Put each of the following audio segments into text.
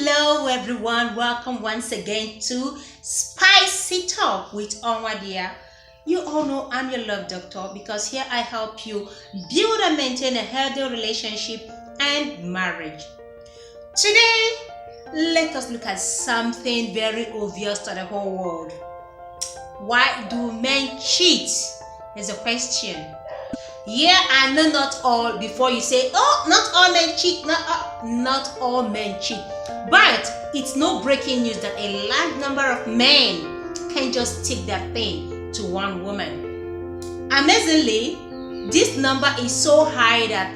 Hello everyone, welcome once again to Spicy Talk with Onwadiya. You all know I'm your love doctor because here I help you build and maintain a healthy relationship and marriage. Today, let us look at something very obvious to the whole world. Why do men cheat? Is a question. Yeah, I know not all before you say, oh, not all men cheat, not all men cheat. But it's no breaking news that a large number of men can just stick their thing to one woman. Amazingly, this number is so high that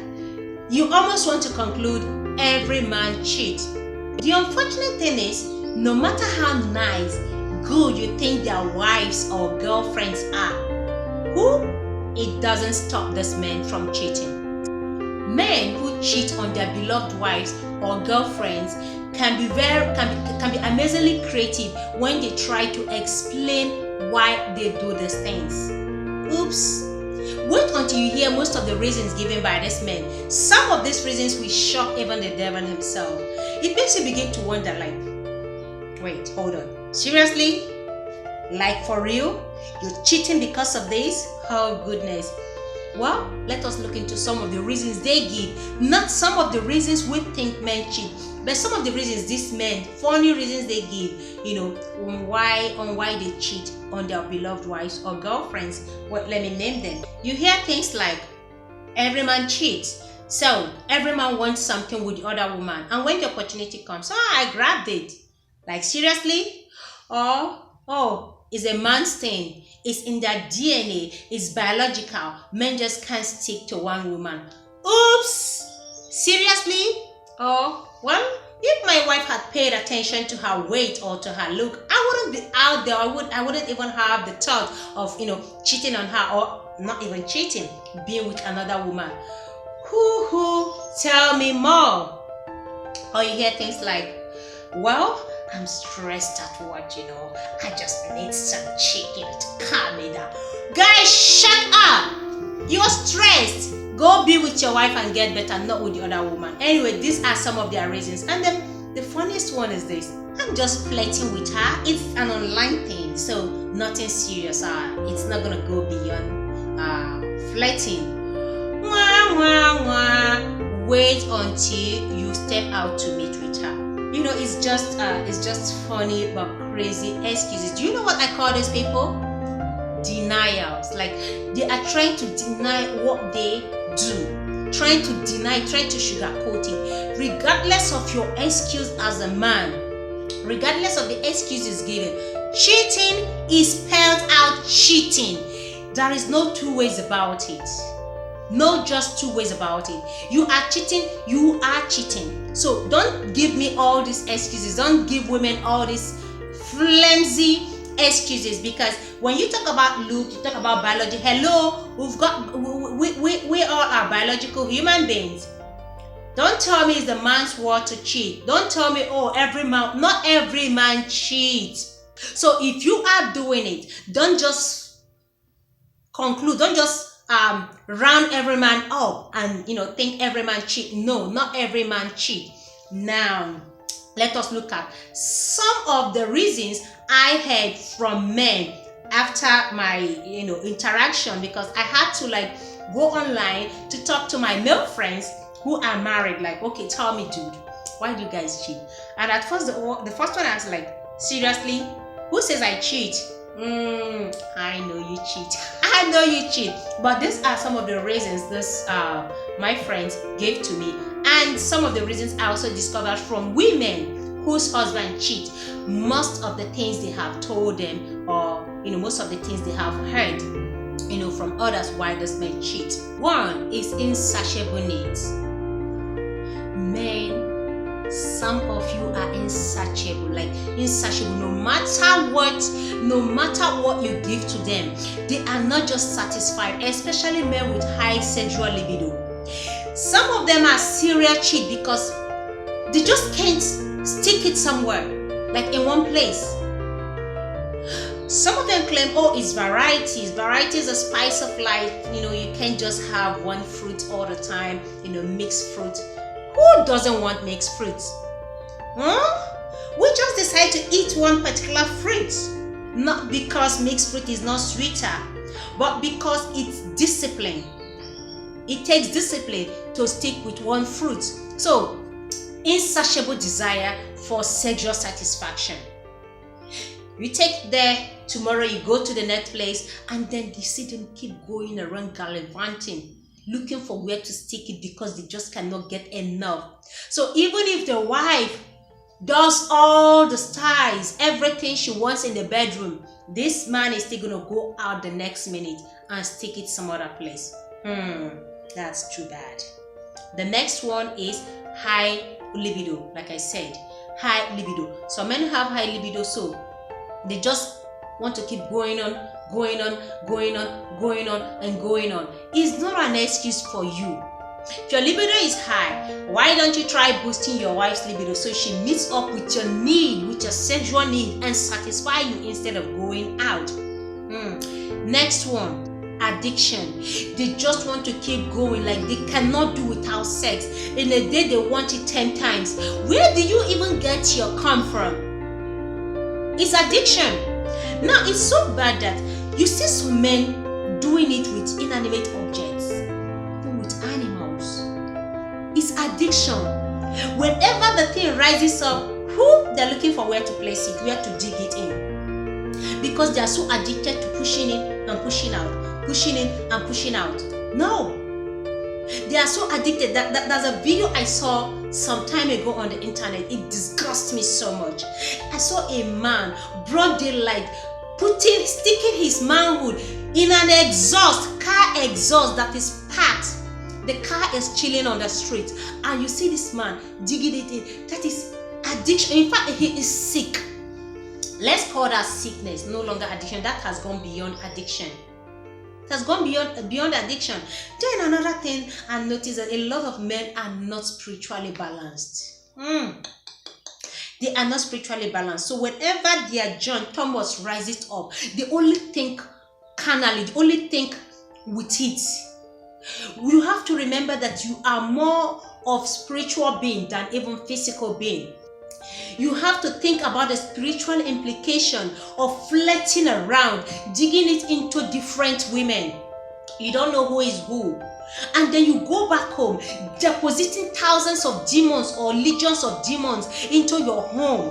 you almost want to conclude every man cheats. The unfortunate thing is, no matter how nice, good you think their wives or girlfriends are, it doesn't stop this man from cheating. Men who cheat on their beloved wives or girlfriends can be amazingly creative when they try to explain why they do these things. Oops. Wait until you hear most of the reasons given by this man. Some of these reasons will shock even the devil himself. It makes you begin to wonder, like, wait, hold on. Seriously? Like for real? You're cheating because of this? Oh goodness. Well, let us look into some of the reasons they give. Not some of the reasons we think men cheat, but some of the reasons these men, funny reasons they give, on why they cheat on their beloved wives or girlfriends. Well, let me name them. You hear things like, every man cheats. So, every man wants something with the other woman. And when the opportunity comes, I grabbed it. Like, seriously? Or, it's a man's thing. It's in their DNA. It's biological. Men just can't stick to one woman. Oops! Seriously? Well, if my wife had paid attention to her weight or to her look, I wouldn't be out there. I wouldn't even have the thought of, cheating on her, or not even cheating, being with another woman. Tell me more. Or you hear things like, well, I'm stressed at work, I just need some chicken to calm me down. Guys, shut up! You're stressed. Go be with your wife and get better, not with the other woman. Anyway, these are some of their reasons. And then the funniest one is this. I'm just flirting with her. It's an online thing, so nothing serious. It's not going to go beyond flirting. Wait until you step out to meet with her. It's just funny but crazy excuses. Do you know what I call these people? Denials. Like, they are trying to deny what they do. Trying to sugarcoat it. Regardless of your excuse as a man, regardless of the excuses given, cheating is spelled out cheating. There is no two ways about it. No just two ways about it. You are cheating, you are cheating. So don't give me all these excuses. Don't give women all these flimsy excuses, because when you talk about look, you talk about biology. Hello, we all are biological human beings. Don't tell me it's the man's word to cheat. Don't tell me, not every man cheats. So if you are doing it, don't just conclude, don't just round every man up and think every man cheat. No, not every man cheat. Now let us look at some of the reasons I heard from men after my interaction, because I had to go online to talk to my male friends who are married. Like, okay, tell me, dude, why do you guys cheat? And at first the first one I was like, seriously, who says I cheat? I know you cheat. I know you cheat. But these are some of the reasons my friends gave to me, and some of the reasons I also discovered from women whose husband cheat. Most of the things they have told them, or most of the things they have heard, from others why does men cheat. One is insatiable needs. Men, some of you are insatiable, no matter what you give to them, they are not just satisfied, especially men with high sexual libido. Some of them are serial cheat because they just can't stick it somewhere, like in one place. Some of them claim, it's varieties. Varieties are spice of life. You can't just have one fruit all the time, mixed fruit. Who doesn't want mixed fruits? We just decide to eat one particular fruit, not because mixed fruit is not sweeter, but because it's discipline. It takes discipline to stick with one fruit. So, insatiable desire for sexual satisfaction. You take there, tomorrow you go to the next place, and then you see them keep going around gallivanting, looking for where to stick it because they just cannot get enough. So even if the wife does all the styles, everything she wants in the bedroom, this man is still going to go out the next minute and stick it some other place. That's too bad. The next one is high libido. Like I said, high libido. Some men have high libido, so they just want to keep going on, and going on. It's not an excuse for you. If your libido is high, why don't you try boosting your wife's libido so she meets up with your need, with your sexual need, and satisfy you instead of going out? Next one, addiction. They just want to keep going, like they cannot do without sex. In a day, they want it 10 times. Where do you even get your come from? It's addiction. Now, it's so bad that you see some men doing it with inanimate objects, even with animals. It's addiction. Whenever the thing rises up, they're looking for where to place it, where to dig it in. Because they are so addicted to pushing in and pushing out, pushing in and pushing out. No. They are so addicted that there's a video I saw some time ago on the internet. It disgusts me so much. I saw a man, broad daylight, sticking his manhood in an car exhaust that is packed. The car is chilling on the street, and you see this man digging it in. That is addiction. In fact, he is sick. Let's call that sickness, no longer addiction. That has gone beyond addiction. It has gone beyond addiction. Then another thing I noticed that a lot of men are not spiritually balanced. They are not spiritually balanced. So whenever their John Thomas rises up, they only think carnally, they only think with it. You have to remember that you are more of spiritual being than even physical being. You have to think about the spiritual implication of flirting around, digging it into different women. You don't know who is who. And then you go back home, depositing thousands of demons or legions of demons into your home.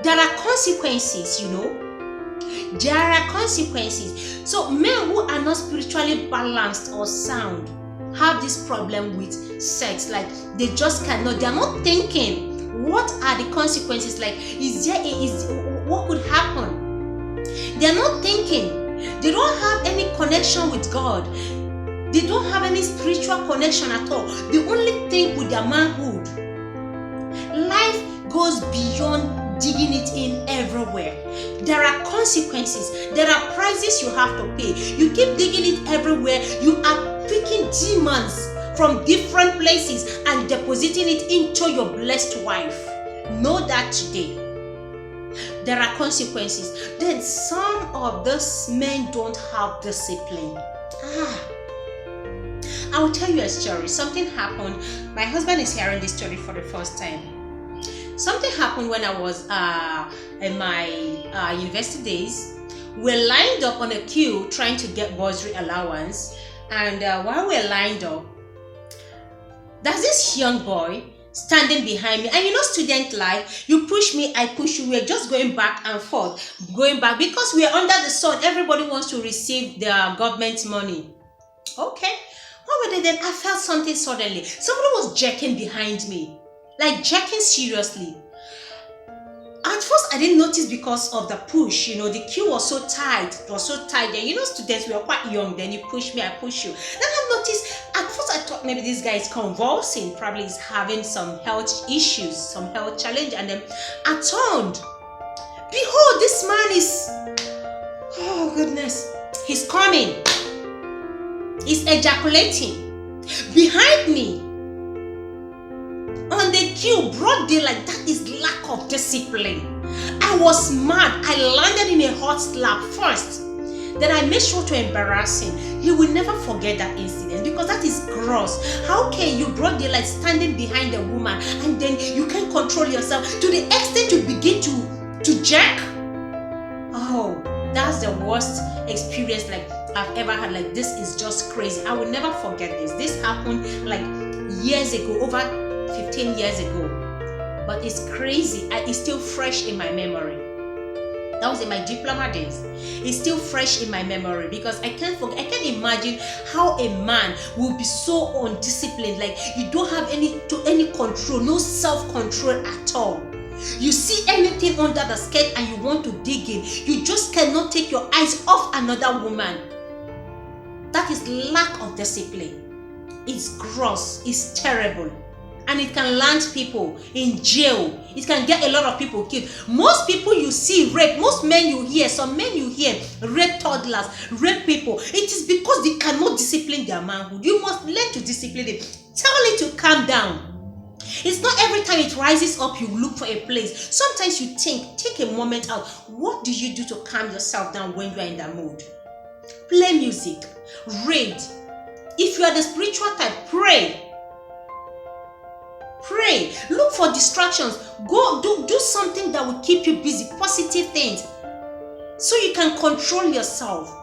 There are consequences, you know. There are consequences. So men who are not spiritually balanced or sound have this problem with sex. Like they just cannot, they're not thinking, what are the consequences? Like, what could happen? They're not thinking. They don't have any connection with God. They don't have any spiritual connection at all. They only think with their manhood. Life goes beyond digging it in everywhere. There are consequences. There are prices you have to pay. You keep digging it everywhere. You are picking demons from different places and depositing it into your blessed wife. Know that today. There are consequences. Then some of those men don't have discipline. I will tell you a story. Something happened. My husband is hearing this story for the first time. Something happened when I was in my university days. We're lined up on a queue trying to get bursary allowance. And while we're lined up, there's this young boy standing behind me. And you know, student life, you push me, I push you. We're just going back and forth. Going back because we're under the sun. Everybody wants to receive their government money. Okay. Then I felt something suddenly. Somebody was jerking behind me. Like jerking seriously. At first, I didn't notice because of the push. You know, the queue was so tight. It was so tight. And you know, students, we are quite young. Then you push me, I push you. Then I noticed, at first I thought maybe this guy is convulsing. Probably is having some health issues, some health challenge. And then I turned. Behold, this man is, oh goodness, he's coming. He's ejaculating. Behind me. On the queue, broad daylight. That is lack of discipline. I was mad. I landed in a hot slap first. then I made sure to embarrass him. He will never forget that incident because that is gross. How can you broad daylight standing behind a woman and then you can't control yourself to the extent you begin to jerk? Oh, that's the worst experience like I've ever had. Like, this is just crazy. I will never forget this. This happened like years ago, over 15 years ago. But it's crazy. It's still fresh in my memory. That was in my diploma days. It's still fresh in my memory because I can't imagine how a man will be so undisciplined. Like, you don't have any control, no self-control at all. You see anything under the skirt and you want to dig in. You just cannot take your eyes off another woman. That is lack of discipline. It's gross. It's terrible. And it can land people in jail. It can get a lot of people killed. Most people you see rape, most men you hear, some men you hear rape toddlers, rape people. It is because they cannot discipline their manhood. You must learn to discipline it. Tell it to calm down. It's not every time it rises up you look for a place. Sometimes you take a moment out. What do you do to calm yourself down when you are in that mood? Play music, read. If you are the spiritual type, pray. Pray. Look for distractions. Go do something that will keep you busy. Positive things. So you can control yourself.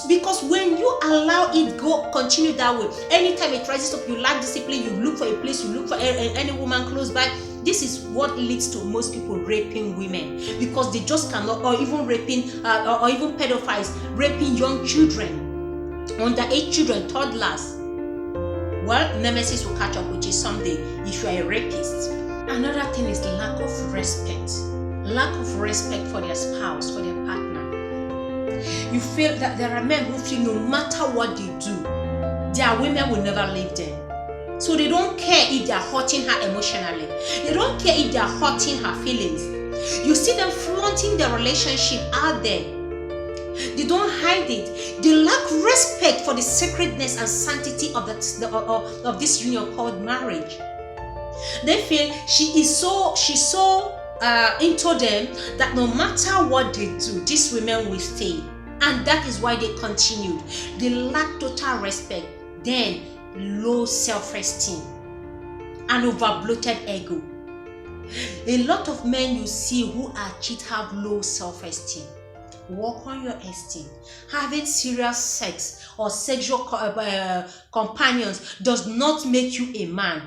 Because when you allow it continue that way, anytime it rises up, you lack discipline, you look for a place, you look for any woman close by. This is what leads to most people raping women because they just cannot, or even raping, or even pedophiles raping young children, underage children, toddlers. Well, nemesis will catch up with you someday if you are a rapist. Another thing is lack of respect. Lack of respect for their spouse, for their partner. You feel that there are men who feel no matter what they do, their women will never leave them. So they don't care if they are hurting her emotionally. They don't care if they are hurting her feelings. You see them flaunting their relationship out there. They don't hide it. They lack respect for the sacredness and sanctity of this union called marriage. They feel she's so into them that no matter what they do, these women will stay. And that is why they continued. They lack total respect, then low self-esteem, and over-bloated ego. A lot of men you see who are cheat have low self-esteem. Work on your esteem. Having serious sex or sexual companions does not make you a man.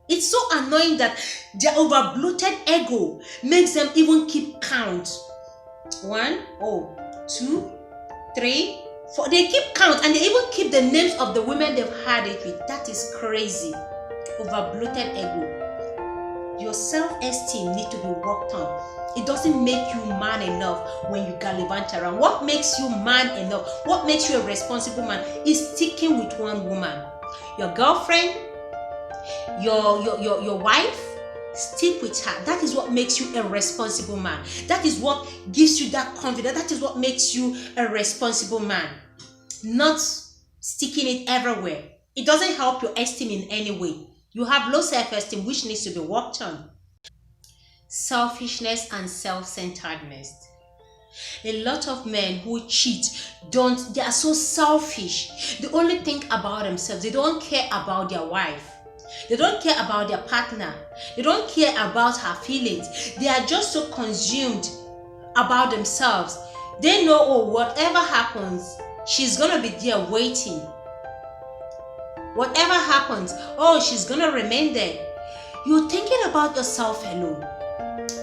It's so annoying that their over-bloated ego makes them even keep count. 1, 2, 3, 4. They keep count and they even keep the names of the women they've had it with. That is crazy. Over-bloated ego. Your self-esteem needs to be worked on. It doesn't make you man enough when you gallivant around. What makes you man enough? What makes you a responsible man is sticking with one woman. Your girlfriend, your wife, stick with her. That is what makes you a responsible man. That is what gives you that confidence. That is what makes you a responsible man. Not sticking it everywhere. It doesn't help your esteem in any way. You have low self-esteem which needs to be worked on. Selfishness and self-centeredness. A lot of men who cheat they are so selfish. They only think about themselves. They don't care about their wife. They don't care about their partner. They don't care about her feelings. They are just so consumed about themselves. They know, whatever happens, she's gonna be there waiting. Whatever happens, she's gonna remain there. You're thinking about yourself alone.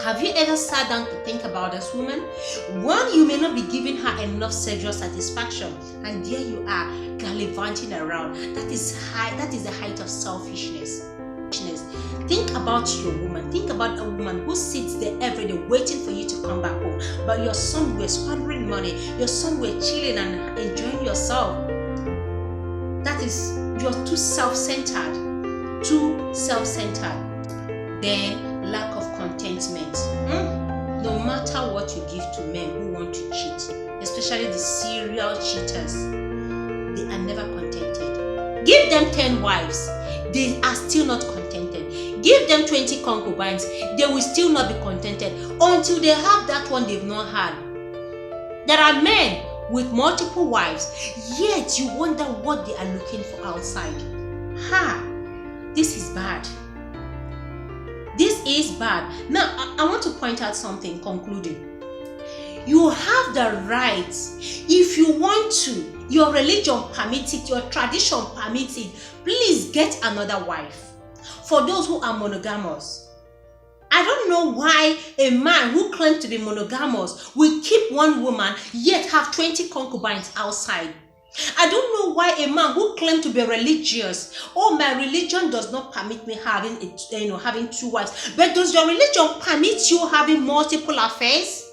Have you ever sat down to think about this woman? One, you may not be giving her enough sexual satisfaction, and there you are gallivanting around. That is the height of selfishness. Think about your woman. Think about a woman who sits there every day waiting for you to come back home. But you're somewhere squandering money. You're somewhere chilling and enjoying yourself. You're too self-centered. Then lack of contentment. No matter what you give to men who want to cheat, especially the serial cheaters, they are never contented. Give them 10 wives, they are still not contented. Give them 20 concubines, they will still not be contented until they have that one they've not had. There are men with multiple wives, yet you wonder what they are looking for outside. This is bad. This is bad. Now, I want to point out something, concluding. You have the right, if you want to, your religion permits it, your tradition permits it, please get another wife. For those who are monogamous, I don't know why a man who claims to be monogamous will keep one woman yet have 20 concubines outside. I don't know why a man who claims to be religious, oh, my religion does not permit me having having 2 wives. But does your religion permit you having multiple affairs?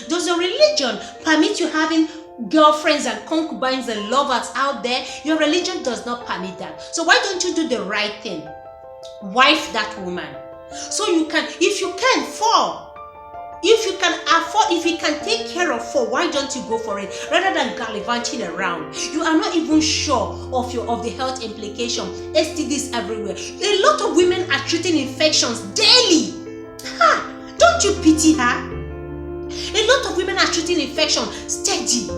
Does your religion permit you having girlfriends and concubines and lovers out there? Your religion does not permit that. So why don't you do the right thing? Wife that woman. So you can, if you can, 4. If you can afford, if you can take care of 4, why don't you go for it rather than gallivanting around? You are not even sure of the health implication. STDs everywhere. A lot of women are treating infections daily. Don't you pity her? A lot of women are treating infection steady.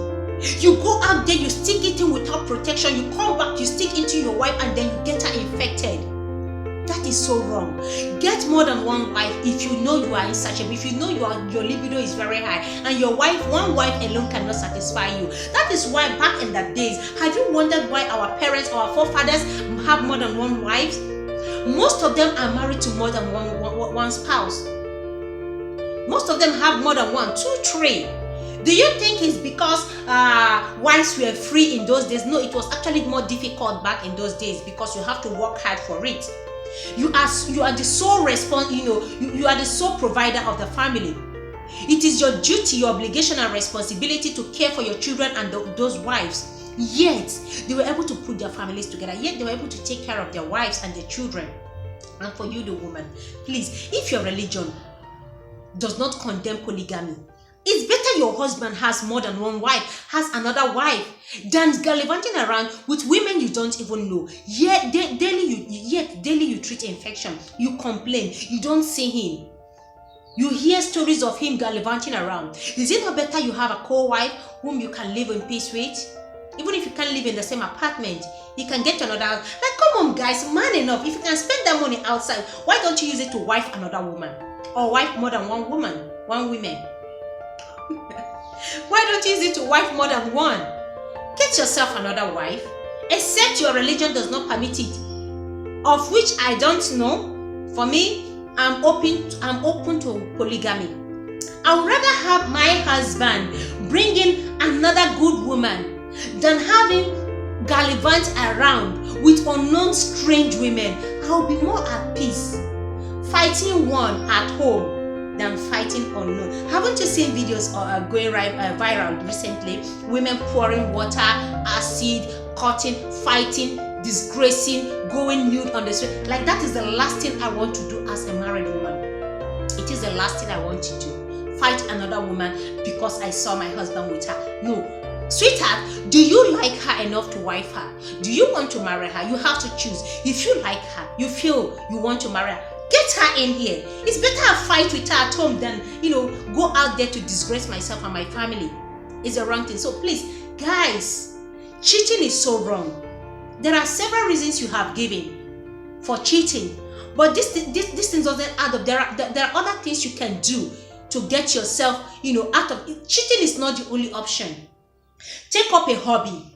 You go out there, you stick it in without protection, you come back, you stick into your wife, and then you get her infected. That is so wrong. Get more than 1 wife if you know you are insatiable, if you know your libido is very high, and your wife, 1 wife alone cannot satisfy you. That is why back in the days, have you wondered why our parents, our forefathers have more than 1 wife? Most of them are married to more than one spouse. Most of them have more than 1, 2, 3. Do you think it's because wives were free in those days? No, it was actually more difficult back in those days because you have to work hard for it. You are the sole you are the sole provider of the family. It is your duty, your obligation and responsibility to care for your children and those wives. Yet they were able to put their families together. Yet they were able to take care of their wives and their children. And for you, the woman, please, if your religion does not condemn polygamy, it's better your husband has more than 1 wife, has another wife, than gallivanting around with women you don't even know. Yet daily you treat infection, you complain, you don't see him. You hear stories of him gallivanting around. Is it not better you have a co-wife whom you can live in peace with? Even if you can't live in the same apartment, you can get another. Like, come on guys, man enough. If you can spend that money outside, why don't you use it to wife another woman? Or wife more than 1 woman, 1 woman? Why don't you use it to wife more than 1? Get yourself another wife, except your religion does not permit it, of which I don't know. For me, I'm open to polygamy. I would rather have my husband bring in another good woman than having gallivant around with unknown strange women. I'll be more at peace fighting one at home than fighting unknown. Haven't you seen videos going viral recently? Women pouring water, acid, cutting, fighting, disgracing, going nude on the street. Like, that is the last thing I want to do as a married woman. It is the last thing I want to do. Fight another woman because I saw my husband with her. No. Sweetheart, do you like her enough to wife her? Do you want to marry her? You have to choose. If you like her, you feel you want to marry her, get her in here. It's better I fight with her at home than, go out there to disgrace myself and my family. It's the wrong thing. So please, guys, cheating is so wrong. There are several reasons you have given for cheating, but this thing doesn't add up. There are other things you can do to get yourself, out of it. Cheating is not the only option. Take up a hobby.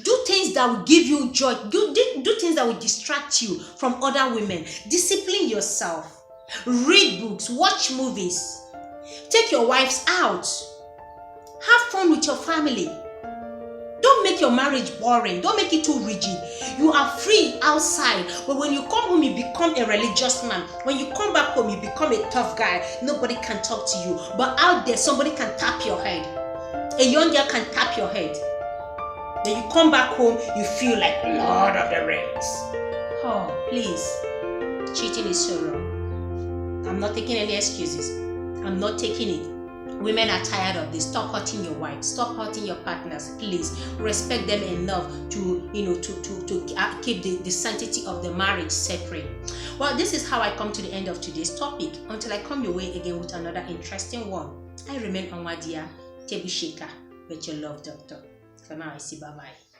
Do things that will give you joy. Do things that will distract you from other women. Discipline yourself. Read books. Watch movies. Take your wives out. Have fun with your family. Don't make your marriage boring. Don't make it too rigid. You are free outside, but when you come home, you become a religious man. When you come back home, you become a tough guy. Nobody can talk to you. But out there, somebody can tap your head. A young girl can tap your head. Then you come back home, you feel like Lord of the Rings. Oh, please. Cheating is so wrong. I'm not taking any excuses. I'm not taking it. Women are tired of this. Stop hurting your wives. Stop hurting your partners. Please respect them enough to keep the sanctity of the marriage separate. Well, this is how I come to the end of today's topic. Until I come your way again with another interesting one. I remain Onwadiya, Table Shaker. with your love doctor. For now, I say bye-bye.